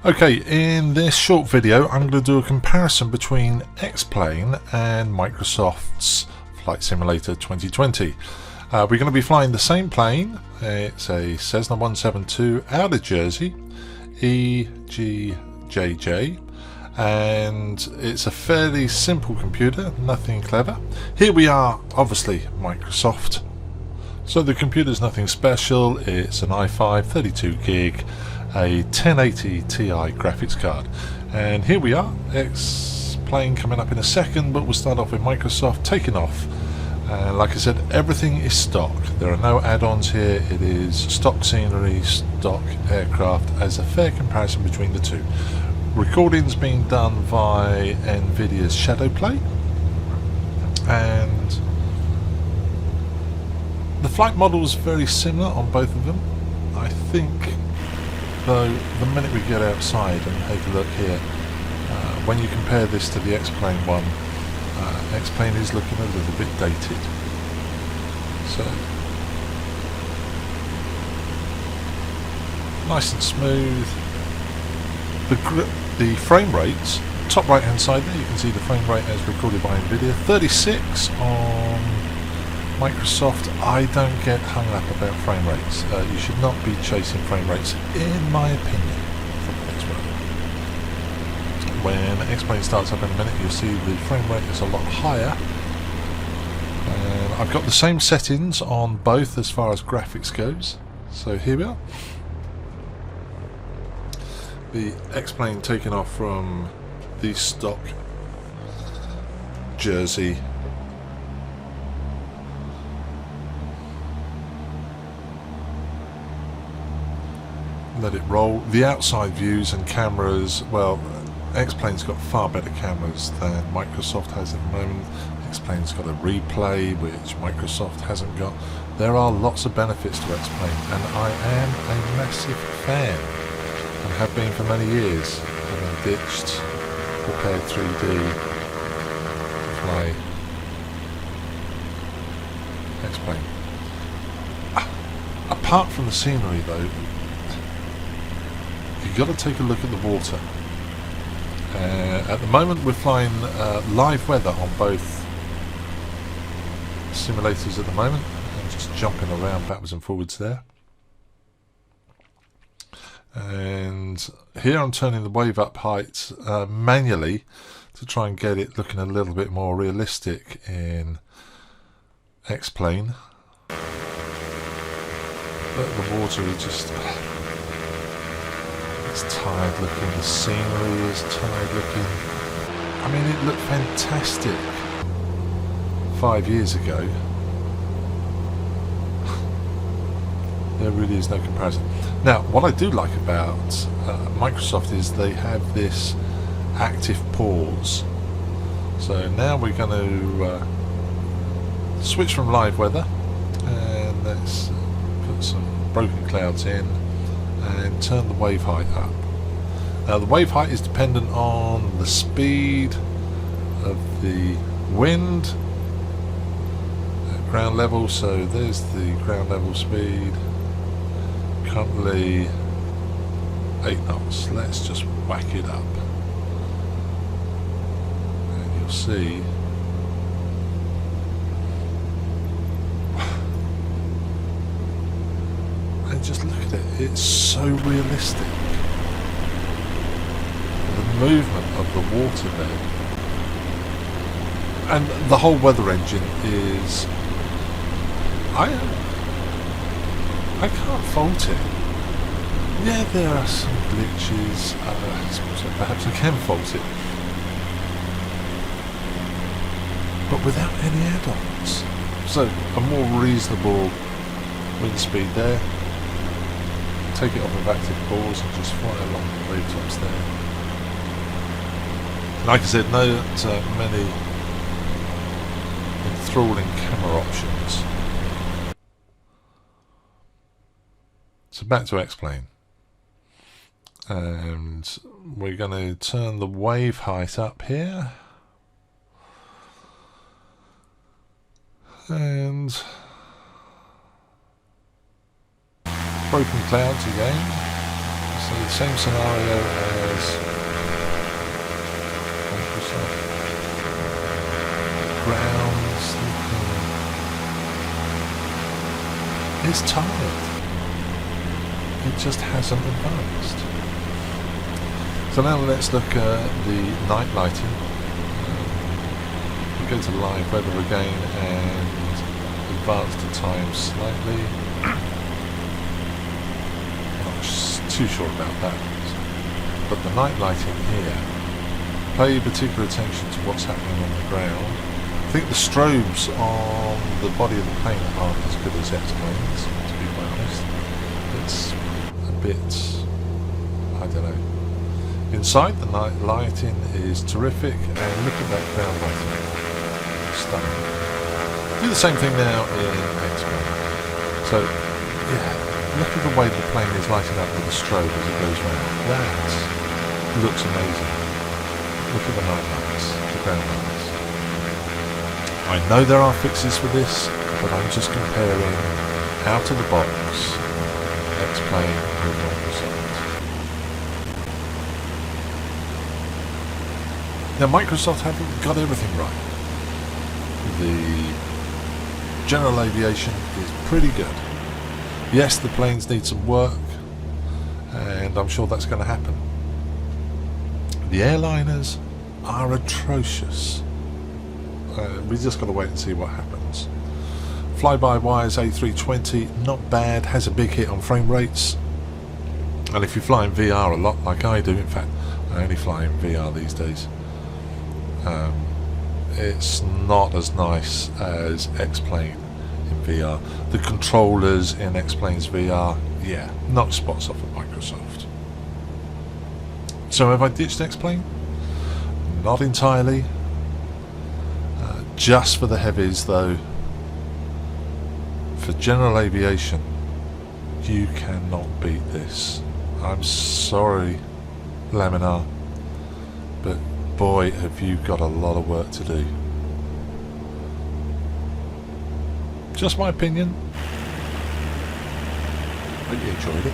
Okay, in this short video I'm going to do a comparison between XPlane and Microsoft's Flight Simulator 2020. We're going to be flying the same plane. It's a Cessna 172 out of Jersey, EGJJ, and it's a fairly simple computer, nothing clever. Here we are, obviously Microsoft. So the computer's nothing special, it's an i5 32 gig, a 1080 Ti graphics card, and here we are, XPlane coming up in a second, but we'll start off with Microsoft taking off. Like I said, everything is stock, there are no add-ons here, it is stock scenery, stock aircraft, as a fair comparison between the two. Recording's being done by NVIDIA's Shadowplay, and the flight model is very similar on both of them. I think, though, the minute we get outside and take a look here, when you compare this to the XPlane one, XPlane is looking a little bit dated. So, nice and smooth. The frame rates, top right hand side there, you can see the frame rate as recorded by NVIDIA, 36 on Microsoft. I don't get hung up about frame rates. You should not be chasing frame rates, in my opinion, from this one. When XPlane starts up in a minute, you'll see the frame rate is a lot higher. And I've got the same settings on both as far as graphics goes. So here we are. The XPlane taking off from the stock Jersey. Let it roll. The outside views and cameras, well, XPlane's got far better cameras than Microsoft has at the moment. XPlane's got a replay which Microsoft hasn't got. There are lots of benefits to XPlane, and I am a massive fan and have been for many years, having ditched prepared 3D to fly XPlane. Apart from the scenery though, you've got to take a look at the water. At the moment we're flying live weather on both simulators at the moment, and just jumping around backwards and forwards there. And here I'm turning the wave up height manually to try and get it looking a little bit more realistic in XPlane. But the water is just... it's tired looking, the scenery is tired looking. I mean, it looked fantastic 5 years ago. There really is no comparison. Now, what I do like about Microsoft is they have this active pause. So now we're going to switch from live weather, and let's put some broken clouds in and turn the wave height up. Now the wave height is dependent on the speed of the wind at ground level, so there's the ground level speed, currently 8 knots. Let's just whack it up and you'll see just look at it, it's so realistic. The movement of the water there. And the whole weather engine is... I can't fault it. Yeah, there are some glitches, so perhaps I can fault it. But without any add-ons. So, a more reasonable wind speed there. Take it off of active pause and just fly along the wave tops there. Like I said, not many enthralling camera options. So back to XPlane. And we're going to turn the wave height up here. And broken clouds again. So the same scenario as Microsoft. Grounds is tired. It just hasn't advanced. So now let's look at the night lighting. We go to live weather again and advance the time slightly. Not too sure about that. But the night lighting here, pay particular attention to what's happening on the ground. I think the strobes on the body of the plane aren't as good as XPlane's, to be quite honest. It's a bit, I don't know. Inside, the night lighting is terrific, and look at that ground lighting. Stunning. Do the same thing now in XPlane. So, yeah, look at the way the plane is lighting up with the strobe as it goes round. That looks amazing. Look at the night lights, the ground lights. I know there are fixes for this, but I'm just comparing out of the box XPlane with Microsoft. Now Microsoft haven't got everything right. The general aviation is pretty good. Yes, the planes need some work, and I'm sure that's going to happen. The airliners are atrocious. We just got to wait and see what happens. Fly-by-wires A320, not bad, has a big hit on frame rates. And if you fly in VR a lot, like I do, in fact, I only fly in VR these days, it's not as nice as XPlane in VR. The controllers in XPlane's VR, yeah, knock spots off at Microsoft. So have I ditched XPlane? Not entirely. Just for the heavies though. For general aviation, you cannot beat this. I'm sorry, Laminar, but boy have you got a lot of work to do. Just my opinion. Hope you enjoyed it.